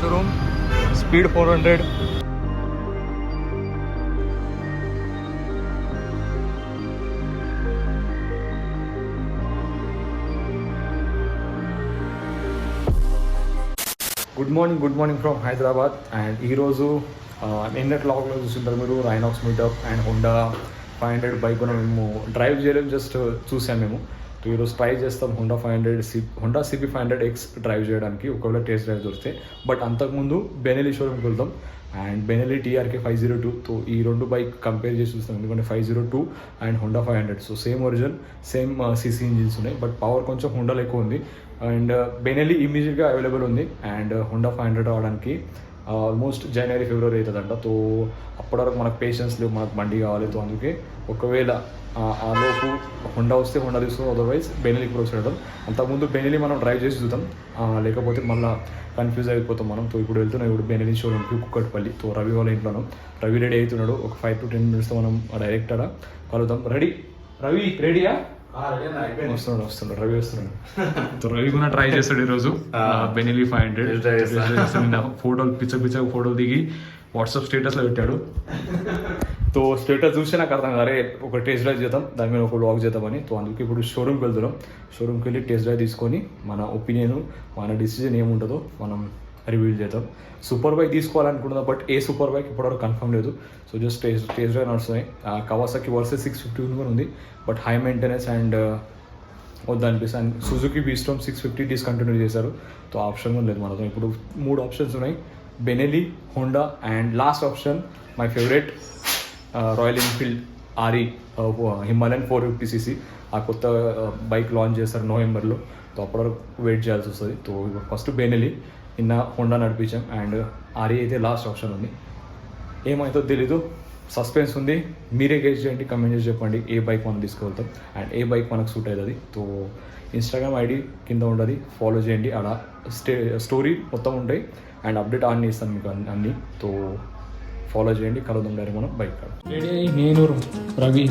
showroom, speed 400. Good morning from Hyderabad. And ఈరోజు నిన్నటి లాగ్లో చూస్తుంటారు మీరు రైనాక్స్ మీటప్ అండ్ హోండా 500 బైక్ మేము డ్రైవ్ చేయడం జస్ట్ చూసాం మేము. సో ఈరోజు ట్రై చేస్తాం హోండా CB 500X డ్రైవ్ చేయడానికి ఒకవేళ టెస్ట్ డ్రైవ్ దొరికితే. బట్ అంతకుముందు బెనెలీ షోరూమ్కి వెళ్తాం అండ్ బెనెలీ TRK 502. సో ఈ రెండు బైక్ కంపేర్ చేసి చూస్తాం, ఎందుకంటే 502 and Honda 500 so same origin same CC engines ఉన్నాయి, బట్ పవర్ కొంచెం హోండాలో ఎక్కువ ఉంది. అండ్ బెనెలీ ఇమీడియట్గా అవైలబుల్ ఉంది అండ్ హోండా 500 రావడానికి ఆల్మోస్ట్ జనవరి ఫిబ్రవరి అవుతుందంట. సో అప్పటి వరకు మనకు పేషెన్స్ లేవు, మనకు బండి కావాలి. సో అందుకే ఒకవేళ ఆ లోపు హోండా వస్తే హోండా తీసుకో, అదర్వైజ్ బెనెలీకి ప్రొసీడ్ అవుతాం. అంతకుముందు బెనెలీ మనం డ్రైవ్ చేసి చూద్దాం, లేకపోతే మళ్ళీ కన్ఫ్యూజ్ అయిపోతాం మనం. సో ఇప్పుడు వెళ్తున్నాం ఇప్పుడు బెనెలీ షోరూమ్కి కుక్కట్పల్లి. సో రవి వాళ్ళ ఇంట్లోనూ రవి రెడీ అవుతున్నాడు, ఒక 5 to 10 minutesతో మనం డైరెక్ట్ అలా కలుద్దాం. రవి రెడీయా? వస్తున్నాడు రవి వస్తున్నాడు. సో రవి కూడా ట్రై చేస్తాడు ఈరోజు బెనెలీ 500 ఫోటోలు పిచ్చ ఫోటోలు దిగి వాట్సాప్ స్టేటస్లో పెట్టాడు. సో స్టేటస్ చూస్తే నాకు అర్థం అరే ఒక టెస్ట్ డ్రైవ్ చేద్దాం, దాని మీద ఒక వ్లాగ్ చేద్దామని. సో అందుకే ఇప్పుడు షోరూమ్కి వెళ్తున్నాం. షోరూమ్కి వెళ్ళి టెస్ట్ డ్రైవ్ తీసుకొని మన ఒపీనియన్ మన డిసిజన్ ఏముంటుందో మనం రివీల్ చేద్దాం. సూపర్ బైక్ తీసుకోవాలనుకుంటున్నా, బట్ ఏ సూపర్ బైక్ ఇప్పటివరకు కన్ఫర్మ్ లేదు. సో జస్ట్ టెస్ట్ డ్రైవ్ నడుస్తున్నాయి. కవాసాకి వర్సెస్ 650 కూడా ఉంది, బట్ హై మెయింటెనెన్స్ అండ్ వద్దనిపిస్తుంది. అండ్ సుజుకి బీస్టామ్ 650 డిస్కంటిన్యూ చేశారు. సో ఆప్షన్ కూడా లేదు మనతో. ఇప్పుడు 3 ఆప్షన్స్ ఉన్నాయి, Benelli, Honda and last option my favourite Royal Enfield RE Himalayan 450cc. ఆ కొత్త బైక్ లాంచ్ చేశారు నవంబర్లో. సో అప్పటివరకు వెయిట్ చేయాల్సి వస్తుంది. సో ఫస్ట్ బెనెలీ, నిన్న హోండా నడిపించాం అండ్ RE అయితే లాస్ట్ ఆప్షన్ ఉంది. ఏమైతే తెలీదు, సస్పెన్స్ ఉంది. మీరే గెస్ చేయండి, కమెంట్ చేసి చెప్పండి ఏ బైక్ మనం తీసుకెళ్తాం అండ్ ఏ బైక్ మనకు సూట్ అవుతుంది. సో ఇన్స్టాగ్రామ్ ID కింద ఉంటుంది, ఫాలో చేయండి. అలా స్టోరీ మొత్తం ఉంటాయి అండ్ అప్డేట్ ఆన్ చేస్తాను మీకు అన్నీ. సో ఫాలో చేయండి, కలుద్దాం డైరెక్ట్ మనం బైక్ కాడ. రెడీ అయ్యి నేను రవి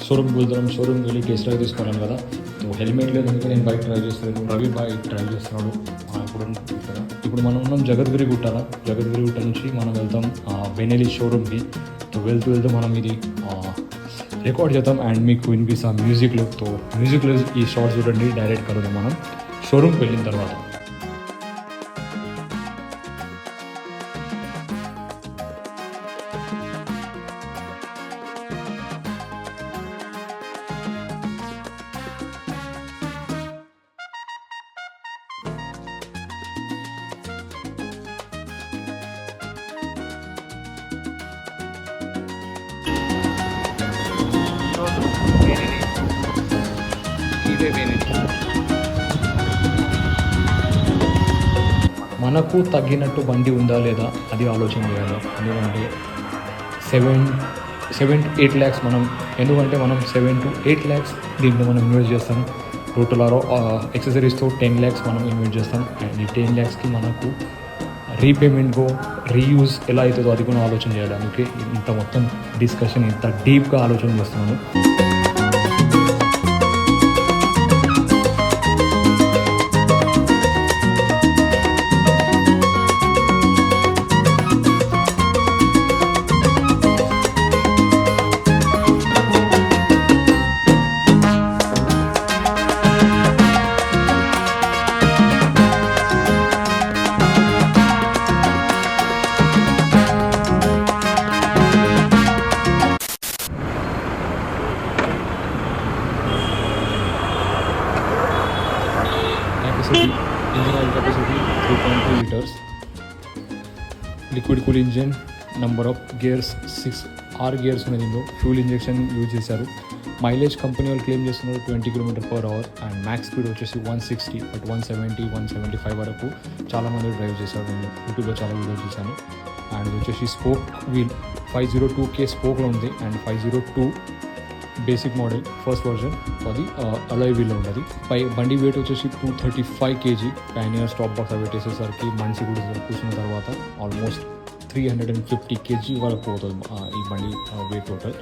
షోరూమ్కి వెళ్తున్నాం. షోరూమ్కి వెళ్ళి టెస్ట్ డ్రైవ్ తీసుకున్నాను కదా. సో హెల్మెట్ లేదు, అందుకే నేను బైక్ డ్రైవ్ చేస్తాను, రవి బైక్ డ్రైవ్ చేస్తున్నాడు. ఇప్పుడు మనం ఉన్నాం జగద్గిరి గుట్ట నుంచి మనం వెళ్తాం బెనెలీ షోరూమ్కి. సో వెళ్తూ మనం ఇది రికార్డ్ చేద్దాం అండ్ మీకు వినిపిస్తాం మ్యూజిక్లో. సో మ్యూజిక్లో ఈ షార్ట్స్ చూడండి, డైరెక్ట్ కలుద్దాం మనం షోరూమ్కి వెళ్ళిన తర్వాత. మనకు తగ్గినట్టు బండి ఉందా లేదా అది ఆలోచన చేయాలి. ఎందుకంటే 7 to 8 lakhs మనం 7 to 8 lakhs దీంట్లో మనం ఇన్వెస్ట్ చేస్తాం. టోటల్ ఎక్సెసరీస్తో 10 lakhs మనం ఇన్వెస్ట్ చేస్తాం. అండ్ ఈ 10 lakhsకి మనకు రీపేమెంట్కో రీయూజ్ ఎలా అవుతుందో అది కూడా ఆలోచన చేయాలి. అందుకే ఇంత మొత్తం డిస్కషన్ ఇంత డీప్గా ఆలోచన చేస్తున్నాను. Engine oil capacity 3.2 liters. Liquid cool engine, number of gears 6 gears ఉన్నాయి దీంట్లో. ఫ్యూల్ ఇంజెక్షన్ యూజ్ చేశారు. మైలేజ్ కంపెనీ వాళ్ళు క్లెయిమ్ చేస్తున్నారు 20 km/h అండ్ మ్యాక్స్ స్పీడ్ వచ్చేసి 160, బట్ 170, 175 వరకు చాలామంది డ్రైవ్ చేశారు. నేను యూట్యూబ్లో చాలా వీడియోస్ చూశాను. అండ్ ఇది వచ్చేసి స్పోక్ వీల్ 502K స్పోక్లో ఉంది and 502 basic model first version. అది అలాయ్ వీల్లో ఉంటుంది. బండి వెయిట్ వచ్చేసి 235 kg. పైనియర్ స్టాప్ బాక్స్ పెట్టేసేసరికి మనిషి కూడా కూర్చున్న తర్వాత ఆల్మోస్ట్ 350 kg వరకు పోతుంది ఈ బండి wait total.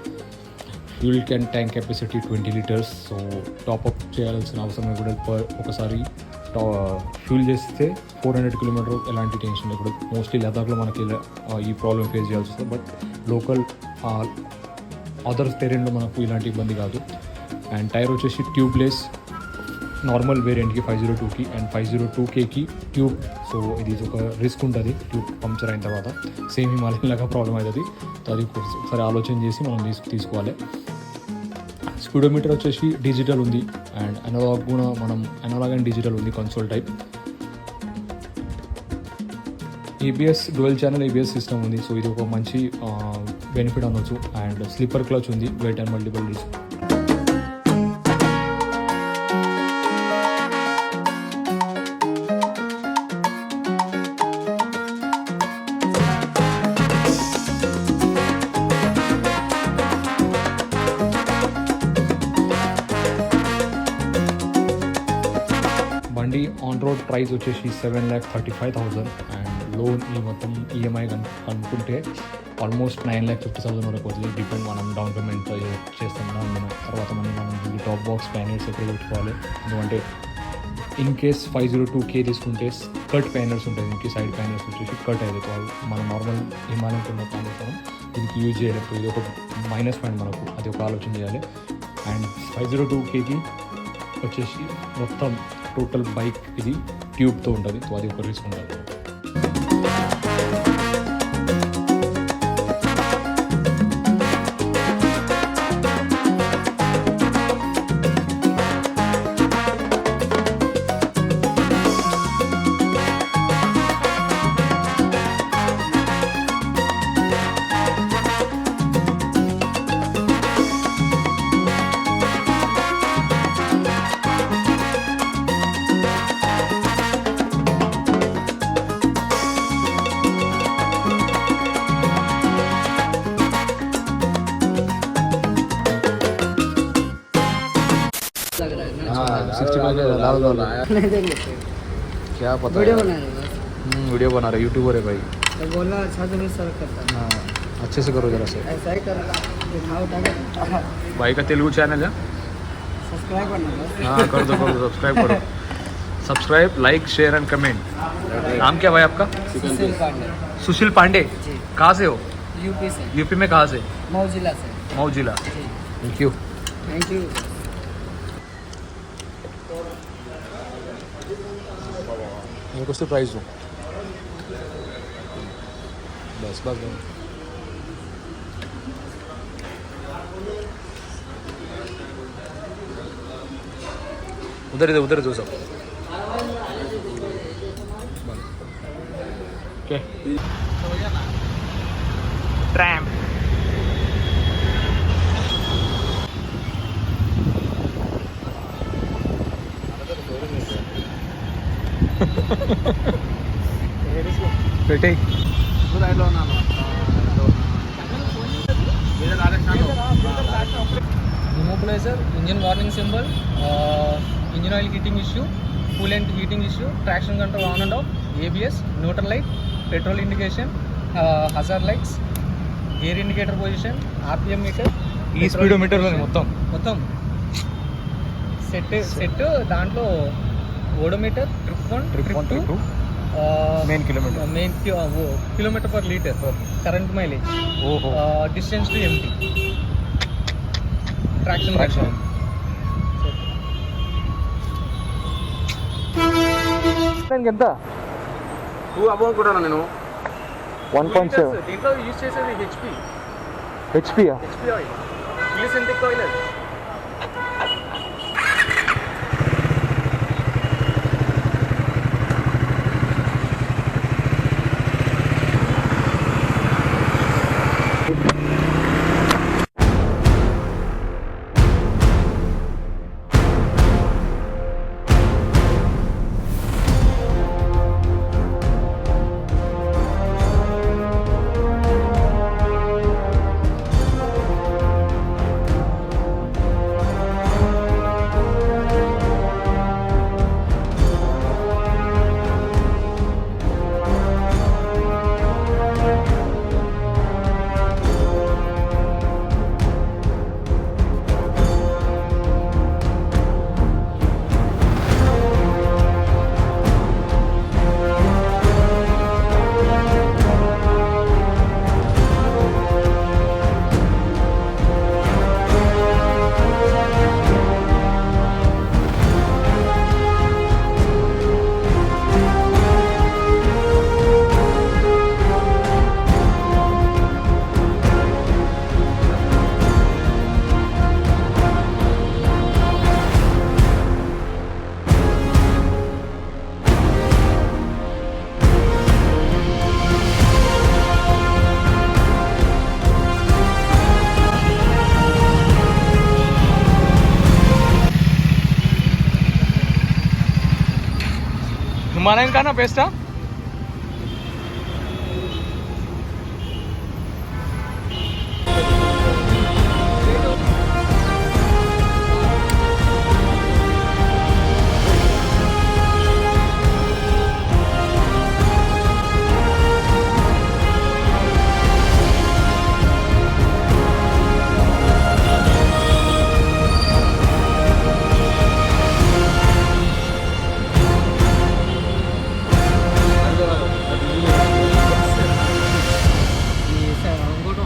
Fuel tank capacity 20 liters. So top-up చేయాల్సిన అవసరం కూడా ఒకసారి ఫ్యూల్ చేస్తే 400 కిలోమీటర్ ఎలాంటి టెన్షన్ ఇప్పుడు మోస్ట్లీ లదాఖ్లో మనకి ఈ ప్రాబ్లం ఫేస్ చేయాల్సి వస్తుంది. బట్ లోకల్ అదర్ టెరెన్లో మనకు ఇలాంటి ఇబ్బంది కాదు. అండ్ టైర్ వచ్చేసి ట్యూబ్లెస్ నార్మల్ వేరియంట్కి 502కి అండ్ 502Kకి ట్యూబ్. సో ఇది ఒక రిస్క్ ఉంటుంది ట్యూబ్ పంక్చర్ అయిన తర్వాత, సేమ్ హిమాలయన్ లాగా ప్రాబ్లం అవుతుంది. సో అది ఒకసారి ఆలోచన చేసి మనం తీసుకోవాలి. స్పీడోమీటర్ వచ్చేసి డిజిటల్ ఉంది అండ్ అనలాగ్ కూడా మనం అనలాగ్ అండ్ డిజిటల్ ఉంది console type. ABS dual channel ABS system ఉంది. సో ఇది ఒక మంచి బెనిఫిట్ అనొచ్చు. అండ్ స్లీపర్ క్లచ్ ఉంది, వెయిట్ అండ్ మల్టిపుల్ డిస్క్. బండి ఆన్ రోడ్ ప్రైస్ వచ్చేసి 7,35,000 అండ్ లోన్ ఈ మొత్తం EMI కనుక్కుంటే ఆల్మోస్ట్ 9,50,000 వరకు అవుతుంది. డిపెండ్ మనం డౌన్ పేమెంట్ చేస్తాం. తర్వాత మనం టాప్ బాక్స్ ప్యానర్స్ ఎక్కడ పెట్టుకోవాలి. ఎందుకంటే ఇన్ కేస్ 502K తీసుకుంటే కట్ ప్యానర్స్ ఉంటాయి, దీనికి సైడ్ ప్యానర్స్ వచ్చేసి కట్ అవుతాయి. మనం నార్మల్ హిమాలయన్ ఉన్న ప్యానర్స్ మనం దీనికి యూజ్ చేయలేదు. ఇది ఒక మైనస్ పాయింట్ మనకు, అది ఒక ఆలోచన చేయాలి. అండ్ 502Kకి వచ్చేసి మొత్తం టోటల్ బైక్ ఇది ట్యూబ్తో ఉంటుంది. సో అది ఒక రిస్క్ ఉంటుంది. क्या पता वीडियो बना रहे यूट्यूबर है भाई, तो बोलना अच्छा से नहीं सर करता। हाँ अच्छे से करो जरा से. ऐसा ही कर उठा के भाई का तेलुगु चैनल है, सब्सक्राइब करना बस। हाँ कर दो सब्सक्राइब करो. Subscribe, like, share and comment. नाम क्या भाई आपका? सुशील पांडे सुशील पांडे. जी। कहाँ से हो? यूपी से, यूपी में कहाँ से? मऊ जिला से। मऊ जिला. जी थैंक यू. Thank you. मेरे को सिर्फ प्राइस दो बस बस. उधर दो सब. Okay tram. పెట్టే Immobilizer, engine warning symbol, engine oil heating issue, coolant heating issue, traction control on and off, ABS, neutral light, petrol indication, hazard lights, gear indicator position, RPM meter. ఈ స్పీడోమీటర్లో మొత్తం set దాంట్లో odometer, trip 1, trip 2, main kilometre per litre, current mileage, distance to empty, traction ఎంత 2 above కూడా నేను 1.7 దీంట్లో use చేసేది HP oil, synthetic oil. Himalayan కన్నా బెస్టా?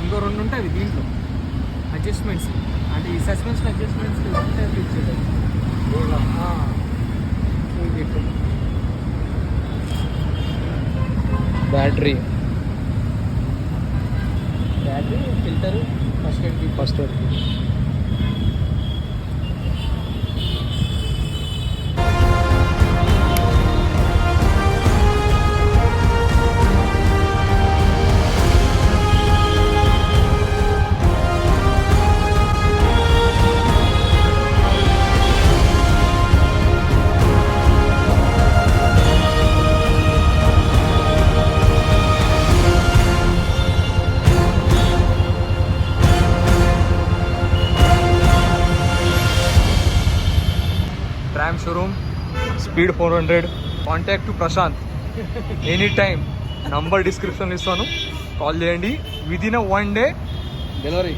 ఇంకో రెండు ఉంటాయి దీంట్లో అడ్జస్ట్మెంట్స్, అంటే ఈ సస్పెన్షన్ అడ్జస్ట్మెంట్స్ ఇచ్చేది. బ్యాటరీ ఫిల్టర్, ఫస్ట్ ఎయిడ్ ట్రామ్ showroom, speed 400. Contact to Prashant any time. Number డిస్క్రిప్షన్లో ఇస్తాను, కాల్ చేయండి. విదిన్ 1 day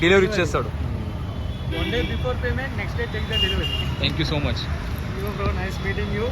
డెలివరీ ఇచ్చేస్తాడు. 1 day before payment, next day take the delivery. Thank you so much. Bro, nice meeting you.